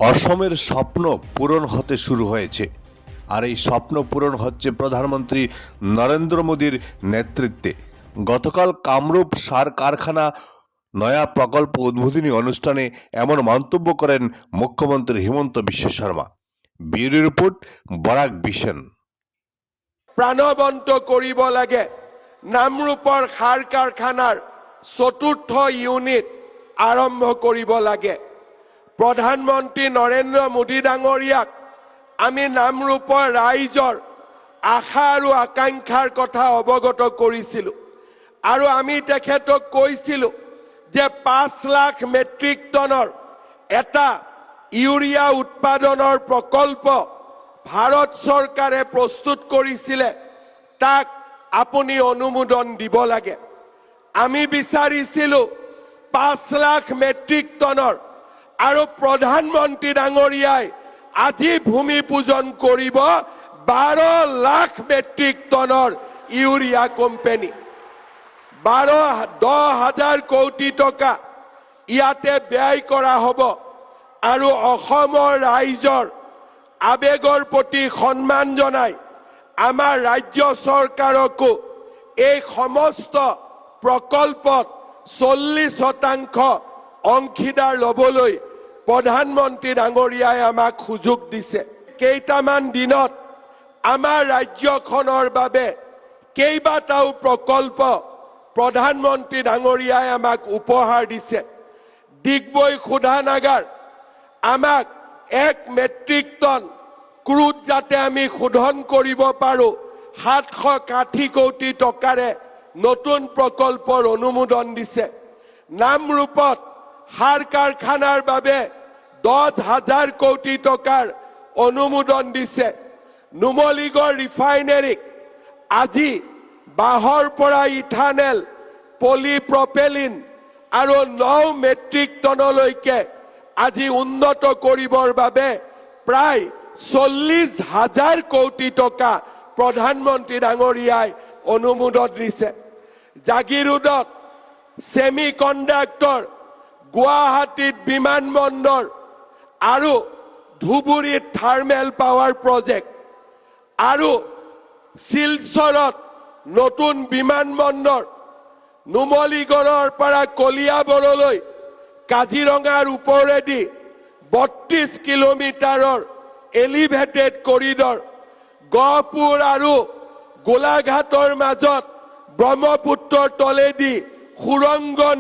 অসমের স্বপ্ন পূরণ হতে শুরু হয়েছে আর এই স্বপ্ন পূরণ হচ্ছে প্রধানমন্ত্রী নরেন্দ্র মোদীর নেতৃত্বে। গতকাল কামরূপ সার কারখানা নয়া প্রকল্প উদ্বোধনী অনুষ্ঠানে এমন মন্তব্য করেন মুখ্যমন্ত্রী Himanta Biswa Sarma. Bureau report, Barak vision. প্ৰাণৱন্ত কৰিব লাগে। নামৰূপৰ সাৰ কাৰখানাৰ চতুৰ্থ ইউনিট আৰম্ভ কৰিব লাগে। প্ৰধানমন্ত্ৰী নৰেন্দ্ৰ মোদী ডাঙৰীয়াক আমি নামৰূপৰ ৰাইজৰ আশা আৰু আকাংক্ষাৰ কথা অৱগত কৰিছিলোঁ আৰু আমি তেখেতক কৈছিলোঁ যে 5 লাখ মেট্ৰিক টনৰ এটা ইউৰিয়া উৎপাদনৰ প্ৰকল্প ভাৰত চৰকাৰে প্ৰস্তুত কৰিছিলে, তাক আপুনি অনুমোদন দিব লাগে। আমি বিচাৰিছিলোঁ 5 লাখ মেট্ৰিক টনৰ আৰু প্ৰধানমন্ত্ৰী ডাঙৰীয়াই আজি ভূমি পূজন কৰিব 12 লাখ মেট্ৰিক টনৰ ইউৰিয়া কোম্পানী। 10,000 কোটি টকা ইয়াতে ব্যয় কৰা হ'ব আৰু অসমৰ ৰাইজৰ আবেগৰ প্ৰতি সন্মান জনাই আমাৰ ৰাজ্য চৰকাৰকো এই সমস্ত প্ৰকল্পত 40% অংশীদাৰ ল'বলৈ প্ৰধানমন্ত্ৰী ডাঙৰীয়াই আমাক সুযোগ দিছে। কেইটামান দিনত আমাৰ ৰাজ্যখনৰ বাবে কেইবাটাও প্ৰকল্প প্ৰধানমন্ত্ৰী ডাঙৰীয়াই আমাক উপহাৰ দিছে। ডিগবৈ শোধনাগাৰ আমাক 1 মেট্ৰিক টন ক্ৰুড যাতে আমি শোধন কৰিব পাৰোঁ 760 কোটি টকাৰে নতুন প্ৰকল্পৰ অনুমোদন দিছে। নামৰূপত সাৰ কাৰখানাৰ বাবে 10,000 কোটি টকাৰ অনুমোদন দিছে। নুমলীগড় ৰিফাইনেৰীক আজি বাঁহৰ পৰা ইথানেল, পলিপ্ৰপেলিন আৰু 9 মেট্ৰিক টনলৈকে আজি উন্নত কৰিবৰ বাবে প্ৰায় 40,000 কোটি টকা প্ৰধানমন্ত্ৰী ডাঙৰীয়াই অনুমোদন দিছে। জাগিৰোডত ছেমি কণ্ডাক্টৰ, গুৱাহাটীত বিমানবন্দৰ আৰু ধুবুৰীত থাৰ্মেল পাৱাৰ প্ৰজেক্ট আৰু শিলচৰত নতুন বিমানবন্দৰ, নুমলীগড়ৰ পৰা কলিয়াবৰলৈ কাজিৰঙাৰ ওপৰেদি 32 কিলোমিটাৰৰ এলিভেটেড কৰিডৰ, গহপুৰ আৰু গোলাঘাটৰ মাজত ব্ৰহ্মপুত্ৰৰ তলেদি সুৰংগ